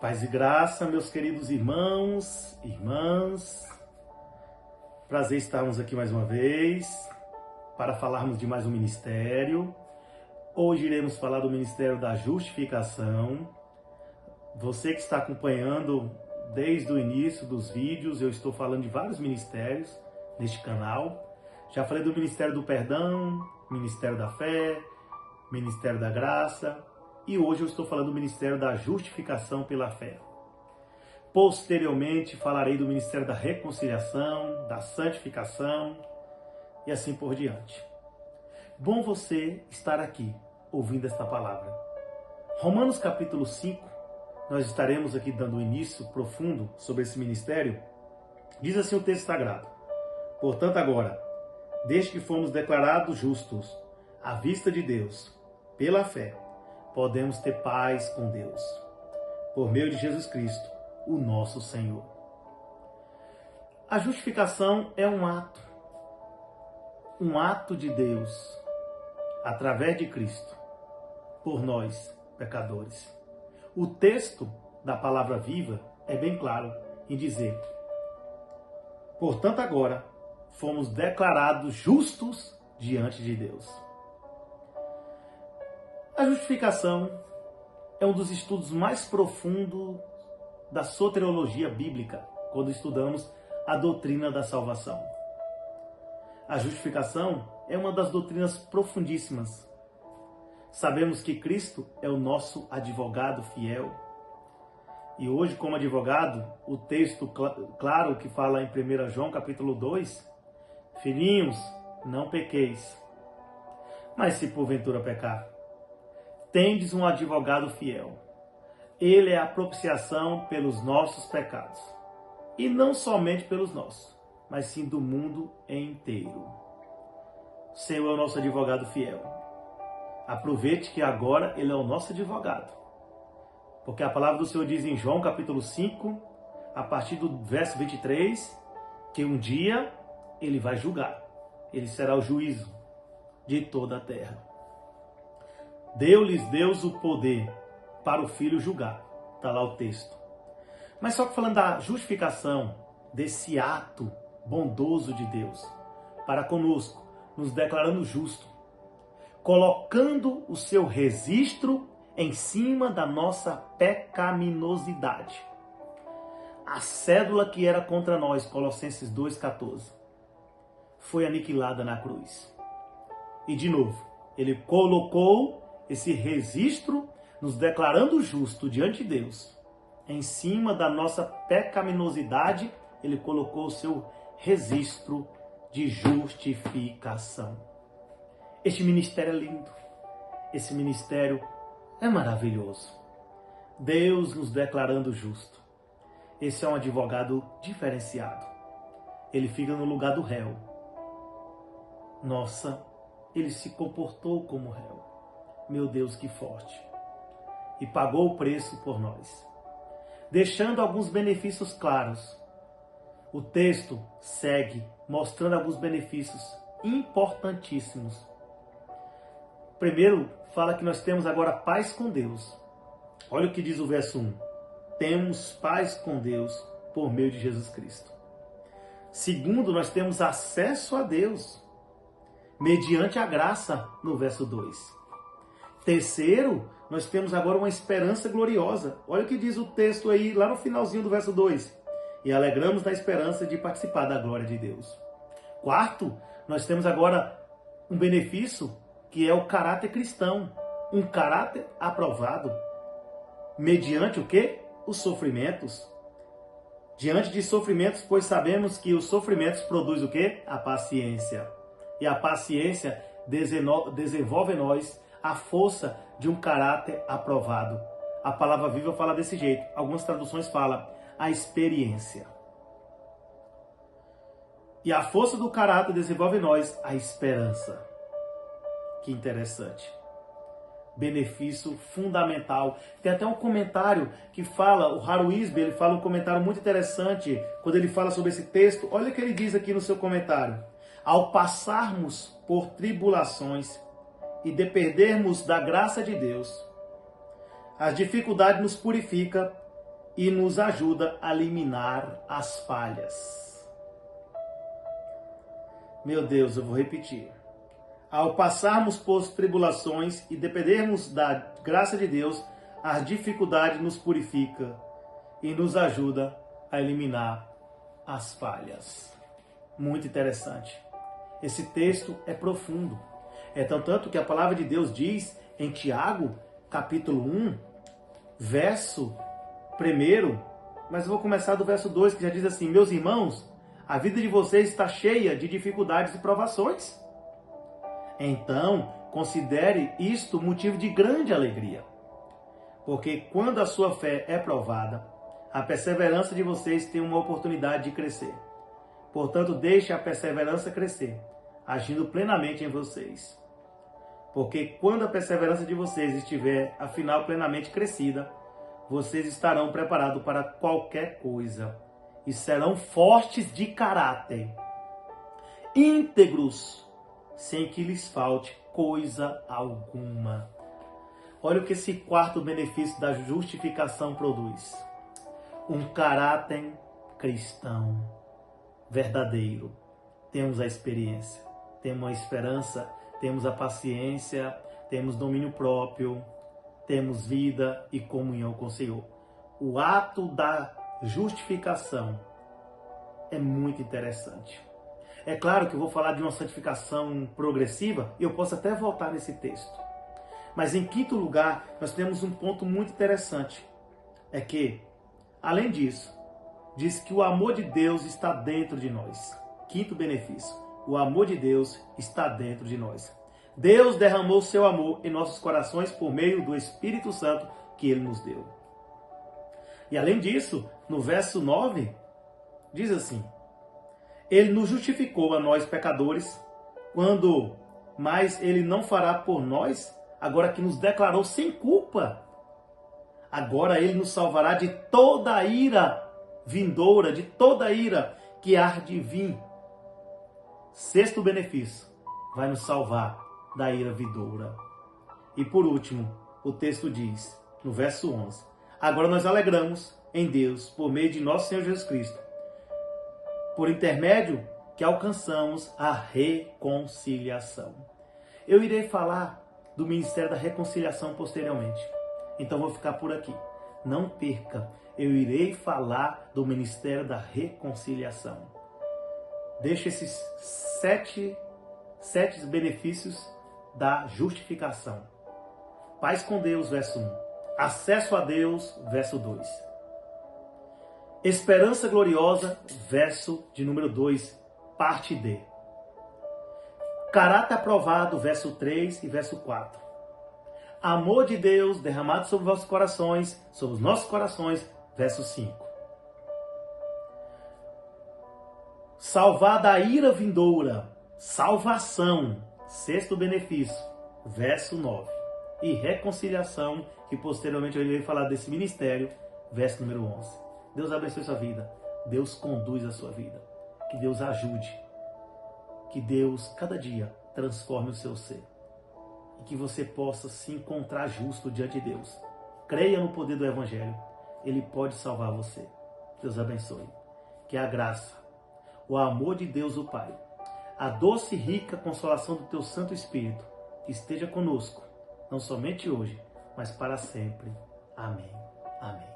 Paz e graça, meus queridos irmãos, irmãs. Prazer estarmos aqui mais uma vez para falarmos de mais um ministério. Hoje iremos falar do Ministério da Justificação. Você que está acompanhando desde o início dos vídeos, eu estou falando de vários ministérios neste canal. Já falei do Ministério do Perdão, Ministério da Fé, Ministério da Graça. E hoje eu estou falando do Ministério da Justificação pela Fé. Posteriormente falarei do Ministério da Reconciliação, da Santificação e assim por diante. Bom você estar aqui ouvindo esta palavra. Romanos capítulo 5, nós estaremos aqui dando um início profundo sobre esse ministério. Diz assim o texto sagrado: portanto agora, desde que fomos declarados justos à vista de Deus, pela fé, podemos ter paz com Deus, por meio de Jesus Cristo, o nosso Senhor. A justificação é um ato de Deus, através de Cristo, por nós, pecadores. O texto da palavra viva é bem claro em dizer: portanto agora, fomos declarados justos diante de Deus. A justificação é um dos estudos mais profundos da soteriologia bíblica, quando estudamos a doutrina da salvação. A justificação é uma das doutrinas profundíssimas. Sabemos que Cristo é o nosso advogado fiel. E hoje, como advogado, o texto claro que fala em 1 João capítulo 2, filhinhos, não pequeis. Mas se porventura pecar, tendes um advogado fiel. Ele é a propiciação pelos nossos pecados. E não somente pelos nossos, mas sim do mundo inteiro. O Senhor é o nosso advogado fiel. Aproveite que agora Ele é o nosso advogado. Porque a palavra do Senhor diz em João capítulo 5, a partir do verso 23, que um dia Ele vai julgar. Ele será o juízo de toda a terra. Deu-lhes Deus o poder para o Filho julgar. Está lá o texto. Mas só que falando da justificação, desse ato bondoso de Deus para conosco, nos declarando justo, colocando o seu registro em cima da nossa pecaminosidade. A cédula que era contra nós, Colossenses 2,14, foi aniquilada na cruz. E de novo, Ele colocou esse registro, nos declarando justo diante de Deus. Em cima da nossa pecaminosidade, Ele colocou o seu registro de justificação. Este ministério é lindo. Esse ministério é maravilhoso. Deus nos declarando justo. Esse é um advogado diferenciado. Ele fica no lugar do réu. Nossa, ele se comportou como réu. Meu Deus, que forte. E pagou o preço por nós, deixando alguns benefícios claros. O texto segue mostrando alguns benefícios importantíssimos. Primeiro, fala que nós temos agora paz com Deus. Olha o que diz o verso 1. Temos paz com Deus por meio de Jesus Cristo. Segundo, nós temos acesso a Deus mediante a graça, no verso 2. Terceiro, nós temos agora uma esperança gloriosa. Olha o que diz o texto aí, lá no finalzinho do verso 2. E alegramos na esperança de participar da glória de Deus. Quarto, nós temos agora um benefício que é o caráter cristão. Um caráter aprovado. Mediante o quê? Os sofrimentos. Diante de sofrimentos, pois sabemos que os sofrimentos produzem o quê? A paciência. E a paciência desenvolve em nós a força de um caráter aprovado. A palavra viva fala desse jeito. Algumas traduções falam a experiência. E a força do caráter desenvolve em nós a esperança. Que interessante. Benefício fundamental. Tem até um comentário que fala, o Haruisbe, ele fala um comentário muito interessante quando ele fala sobre esse texto. Olha o que ele diz aqui no seu comentário. Ao passarmos por tribulações e dependermos da graça de Deus, as dificuldades nos purificam e nos ajuda a eliminar as falhas. Meu Deus, eu vou repetir. Ao passarmos por tribulações e dependermos da graça de Deus, a dificuldade nos purifica e nos ajuda a eliminar as falhas. Muito interessante. Esse texto é profundo. É tanto que a palavra de Deus diz em Tiago, capítulo 1, verso 1, mas eu vou começar do verso 2, que já diz assim: meus irmãos, a vida de vocês está cheia de dificuldades e provações. Então, considere isto motivo de grande alegria. Porque quando a sua fé é provada, a perseverança de vocês tem uma oportunidade de crescer. Portanto, deixe a perseverança crescer, agindo plenamente em vocês. Porque quando a perseverança de vocês estiver, afinal, plenamente crescida, vocês estarão preparados para qualquer coisa e serão fortes de caráter, íntegros, sem que lhes falte coisa alguma. Olha o que esse quarto benefício da justificação produz. Um caráter cristão verdadeiro. Temos a experiência, temos a esperança, temos a paciência, temos domínio próprio, temos vida e comunhão com o Senhor. O ato da justificação é muito interessante. É claro que eu vou falar de uma santificação progressiva e eu posso até voltar nesse texto. Mas em quinto lugar, nós temos um ponto muito interessante. É que, além disso, diz que o amor de Deus está dentro de nós. Quinto benefício, o amor de Deus está dentro de nós. Deus derramou seu amor em nossos corações por meio do Espírito Santo que Ele nos deu. E além disso, no verso 9, diz assim: Ele nos justificou a nós pecadores, quando mais Ele não fará por nós, agora que nos declarou sem culpa. Agora Ele nos salvará de toda a ira vindoura, de toda a ira que há de vir. Sexto benefício, vai nos salvar da ira vindoura. E por último, o texto diz, no verso 11, agora nós alegramos em Deus por meio de nosso Senhor Jesus Cristo, por intermédio que alcançamos a reconciliação. Eu irei falar do Ministério da Reconciliação posteriormente, então vou ficar por aqui. Não perca, eu irei falar do Ministério da Reconciliação. Deixa esses sete benefícios da justificação. Paz com Deus, verso 1. Acesso a Deus, verso 2. Esperança gloriosa, verso de número 2, parte D. Caráter aprovado, verso 3 e verso 4. Amor de Deus derramado sobre vossos corações, sobre os nossos corações, verso 5. Salvar da ira vindoura, salvação, sexto benefício, verso 9. E reconciliação, que posteriormente eu irei falar desse ministério, verso número 11. Deus abençoe sua vida, Deus conduz a sua vida, que Deus ajude, que Deus cada dia transforme o seu ser e que você possa se encontrar justo diante de Deus. Creia no poder do Evangelho, Ele pode salvar você. Deus abençoe. Que a graça, o amor de Deus o Pai, a doce e rica consolação do teu Santo Espírito esteja conosco, não somente hoje, mas para sempre. Amém. Amém.